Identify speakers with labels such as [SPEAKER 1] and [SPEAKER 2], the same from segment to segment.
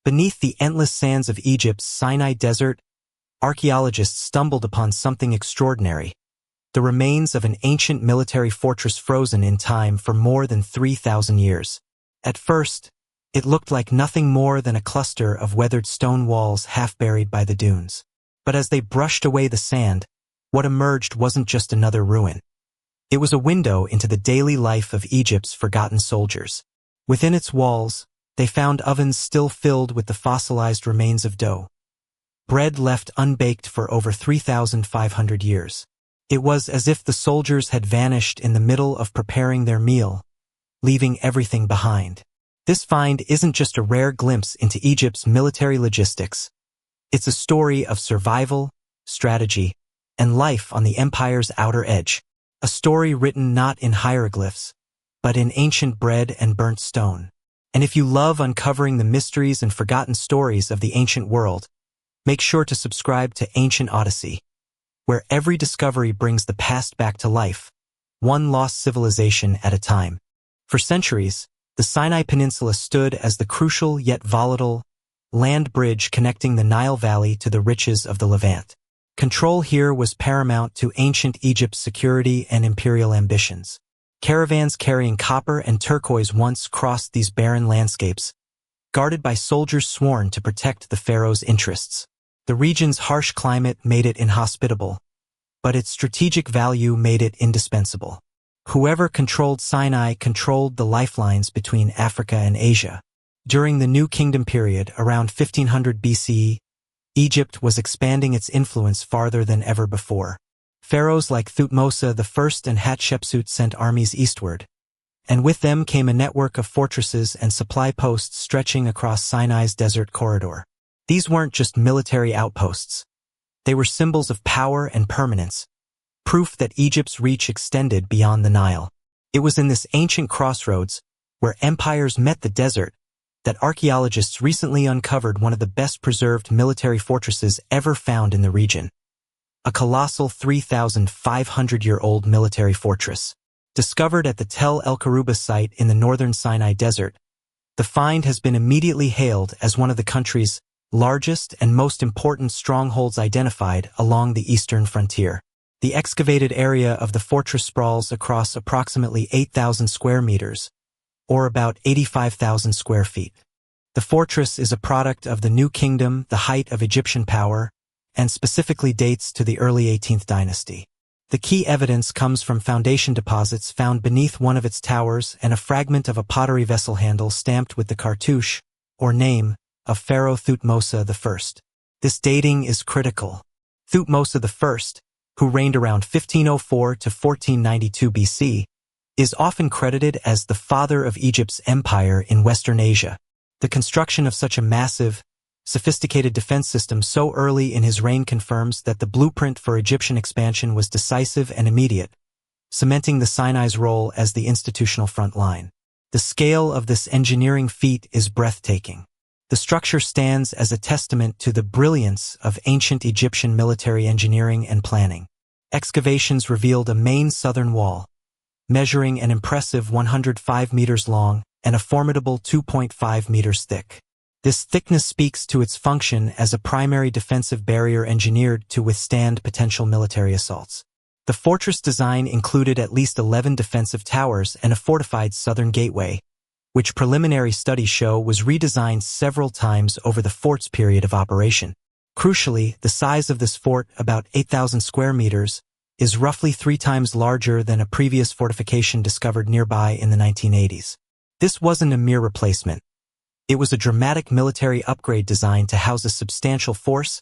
[SPEAKER 1] Beneath the endless sands of Egypt's Sinai desert, archaeologists stumbled upon something extraordinary: the remains of an ancient military fortress frozen in time for more than 3,000 years. At first, it looked like nothing more than a cluster of weathered stone walls half buried by the dunes. But as they brushed away the sand, what emerged wasn't just another ruin. It was a window into the daily life of Egypt's forgotten soldiers. Within its walls, they found ovens still filled with the fossilized remains of dough. Bread left unbaked for over 3,500 years. It was as if the soldiers had vanished in the middle of preparing their meal, leaving everything behind. This find isn't just a rare glimpse into Egypt's military logistics. It's a story of survival, strategy, and life on the empire's outer edge. A story written not in hieroglyphs, but in ancient bread and burnt stone. And if you love uncovering the mysteries and forgotten stories of the ancient world, make sure to subscribe to Ancient Odyssey, where every discovery brings the past back to life, one lost civilization at a time. For centuries, the Sinai Peninsula stood as the crucial yet volatile land bridge connecting the Nile Valley to the riches of the Levant. Control here was paramount to ancient Egypt's security and imperial ambitions. Caravans carrying copper and turquoise once crossed these barren landscapes, guarded by soldiers sworn to protect the pharaoh's interests. The region's harsh climate made it inhospitable, but its strategic value made it indispensable. Whoever controlled Sinai controlled the lifelines between Africa and Asia. During the New Kingdom period, around 1500 BCE, Egypt was expanding its influence farther than ever before. Pharaohs like Thutmose I and Hatshepsut sent armies eastward, and with them came a network of fortresses and supply posts stretching across Sinai's desert corridor. These weren't just military outposts. They were symbols of power and permanence, proof that Egypt's reach extended beyond the Nile. It was in this ancient crossroads, where empires met the desert, that archaeologists recently uncovered one of the best-preserved military fortresses ever found in the region. A colossal 3,500-year-old military fortress. Discovered at the Tell-el-Kharouba site in the northern Sinai desert, the find has been immediately hailed as one of the country's largest and most important strongholds identified along the eastern frontier. The excavated area of the fortress sprawls across approximately 8,000 square meters, or about 85,000 square feet. The fortress is a product of the New Kingdom, the height of Egyptian power, and specifically dates to the early 18th dynasty. The key evidence comes from foundation deposits found beneath one of its towers and a fragment of a pottery vessel handle stamped with the cartouche, or name, of Pharaoh Thutmose I. This dating is critical. Thutmose I, who reigned around 1504 to 1492 BC, is often credited as the father of Egypt's empire in Western Asia. The construction of such a massive, sophisticated defense system so early in his reign confirms that the blueprint for Egyptian expansion was decisive and immediate, cementing the Sinai's role as the institutional front line. The scale of this engineering feat is breathtaking. The structure stands as a testament to the brilliance of ancient Egyptian military engineering and planning. Excavations revealed a main southern wall, measuring an impressive 105 meters long and a formidable 2.5 meters thick. This thickness speaks to its function as a primary defensive barrier engineered to withstand potential military assaults. The fortress design included at least 11 defensive towers and a fortified southern gateway, which preliminary studies show was redesigned several times over the fort's period of operation. Crucially, the size of this fort, about 8,000 square meters, is roughly 3 times larger than a previous fortification discovered nearby in the 1980s. This wasn't a mere replacement. It was a dramatic military upgrade designed to house a substantial force,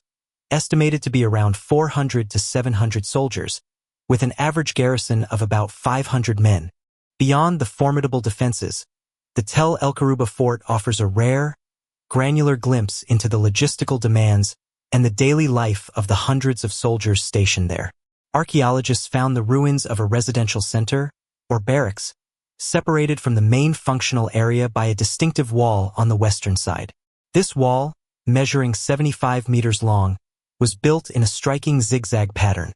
[SPEAKER 1] estimated to be around 400 to 700 soldiers, with an average garrison of about 500 men. Beyond the formidable defenses, the Tell-el-Kharouba fort offers a rare, granular glimpse into the logistical demands and the daily life of the hundreds of soldiers stationed there. Archaeologists found the ruins of a residential center, or barracks, separated from the main functional area by a distinctive wall on the western side. This wall, measuring 75 meters long, was built in a striking zigzag pattern,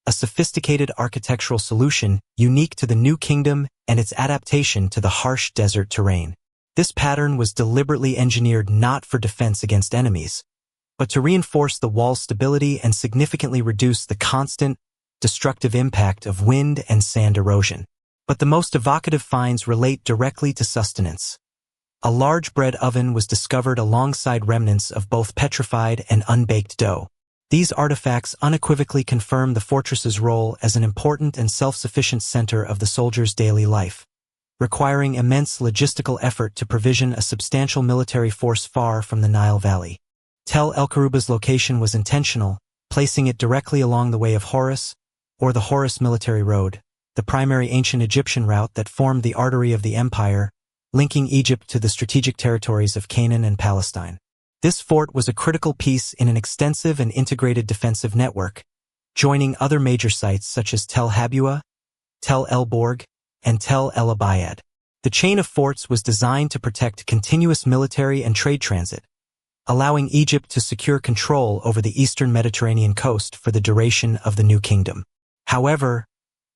[SPEAKER 1] a sophisticated architectural solution unique to the New Kingdom and its adaptation to the harsh desert terrain. This pattern was deliberately engineered not for defense against enemies, but to reinforce the wall's stability and significantly reduce the constant, destructive impact of wind and sand erosion. But the most evocative finds relate directly to sustenance. A large bread oven was discovered alongside remnants of both petrified and unbaked dough. These artifacts unequivocally confirm the fortress's role as an important and self-sufficient center of the soldiers' daily life, requiring immense logistical effort to provision a substantial military force far from the Nile Valley. Tell-el-Kharouba's location was intentional, placing it directly along the Way of Horus, or the Horus Military Road, the primary ancient Egyptian route that formed the artery of the empire, linking Egypt to the strategic territories of Canaan and Palestine. This fort was a critical piece in an extensive and integrated defensive network, joining other major sites such as Tell-el-Kharouba, Tell-el-Borg, and Tell-el-Abyad. The chain of forts was designed to protect continuous military and trade transit, allowing Egypt to secure control over the eastern Mediterranean coast for the duration of the new kingdom. However,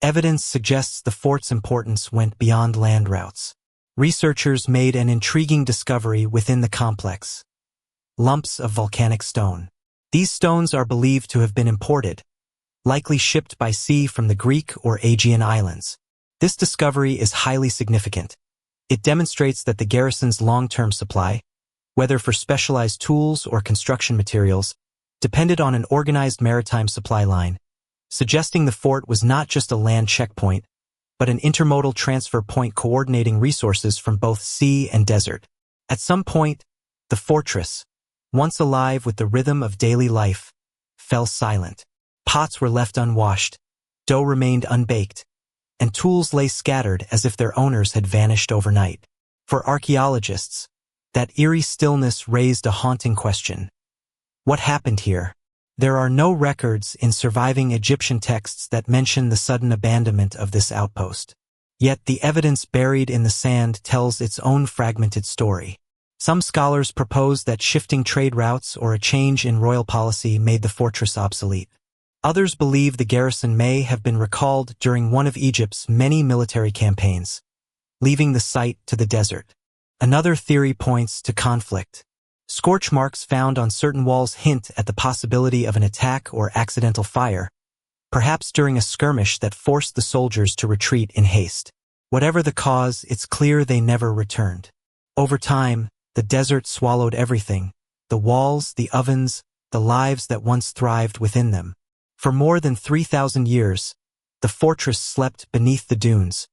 [SPEAKER 1] evidence suggests the fort's importance went beyond land routes. Researchers made an intriguing discovery within the complex: lumps of volcanic stone. These stones are believed to have been imported, likely shipped by sea from the Greek or Aegean islands. This discovery is highly significant. It demonstrates that the garrison's long-term supply, whether for specialized tools or construction materials, depended on an organized maritime supply line, suggesting the fort was not just a land checkpoint, but an intermodal transfer point coordinating resources from both sea and desert. At some point, the fortress, once alive with the rhythm of daily life, fell silent. Pots were left unwashed, dough remained unbaked, and tools lay scattered as if their owners had vanished overnight. For archaeologists, that eerie stillness raised a haunting question. What happened here? There are no records in surviving Egyptian texts that mention the sudden abandonment of this outpost. Yet the evidence buried in the sand tells its own fragmented story. Some scholars propose that shifting trade routes or a change in royal policy made the fortress obsolete. Others believe the garrison may have been recalled during one of Egypt's many military campaigns, leaving the site to the desert. Another theory points to conflict. Scorch marks found on certain walls hint at the possibility of an attack or accidental fire, perhaps during a skirmish that forced the soldiers to retreat in haste. Whatever the cause, it's clear they never returned. Over time, the desert swallowed everything: the walls, the ovens, the lives that once thrived within them. For more than 3,000 years, the fortress slept beneath the dunes,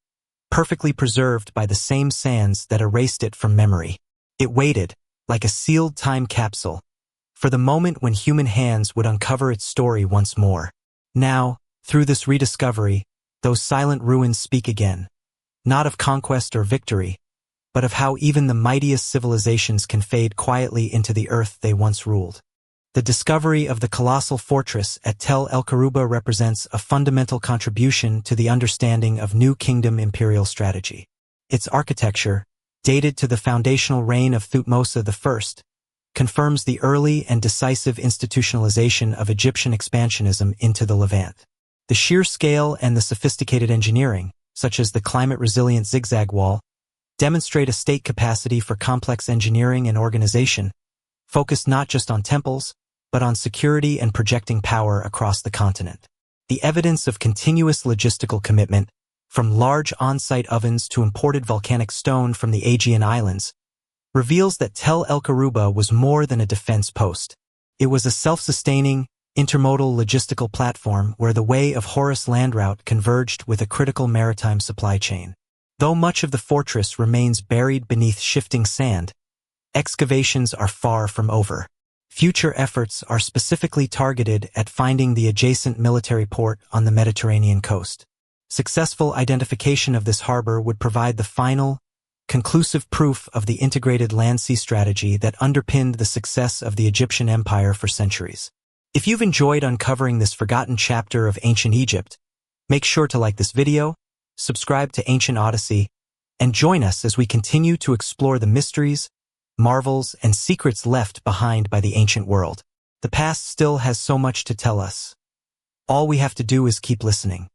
[SPEAKER 1] perfectly preserved by the same sands that erased it from memory. It waited, like a sealed time capsule, for the moment when human hands would uncover its story once more. Now, through this rediscovery, those silent ruins speak again, not of conquest or victory, but of how even the mightiest civilizations can fade quietly into the earth they once ruled. The discovery of the colossal fortress at Tell-el-Kharouba represents a fundamental contribution to the understanding of New Kingdom imperial strategy. Its architecture, dated to the foundational reign of Thutmose I, confirms the early and decisive institutionalization of Egyptian expansionism into the Levant. The sheer scale and the sophisticated engineering, such as the climate-resilient zigzag wall, demonstrate a state capacity for complex engineering and organization, focused not just on temples, but on security and projecting power across the continent. The evidence of continuous logistical commitment, from large on-site ovens to imported volcanic stone from the Aegean Islands, reveals that Tell-el-Kharouba was more than a defense post. It was a self-sustaining, intermodal logistical platform where the Way of Horus land route converged with a critical maritime supply chain. Though much of the fortress remains buried beneath shifting sand, excavations are far from over. Future efforts are specifically targeted at finding the adjacent military port on the Mediterranean coast. Successful identification of this harbor would provide the final, conclusive proof of the integrated land-sea strategy that underpinned the success of the Egyptian empire for centuries. If you've enjoyed uncovering this forgotten chapter of ancient Egypt, make sure to like this video, subscribe to Ancient Odyssey, and join us as we continue to explore the mysteries, marvels, and secrets left behind by the ancient world. The past still has so much to tell us. All we have to do is keep listening.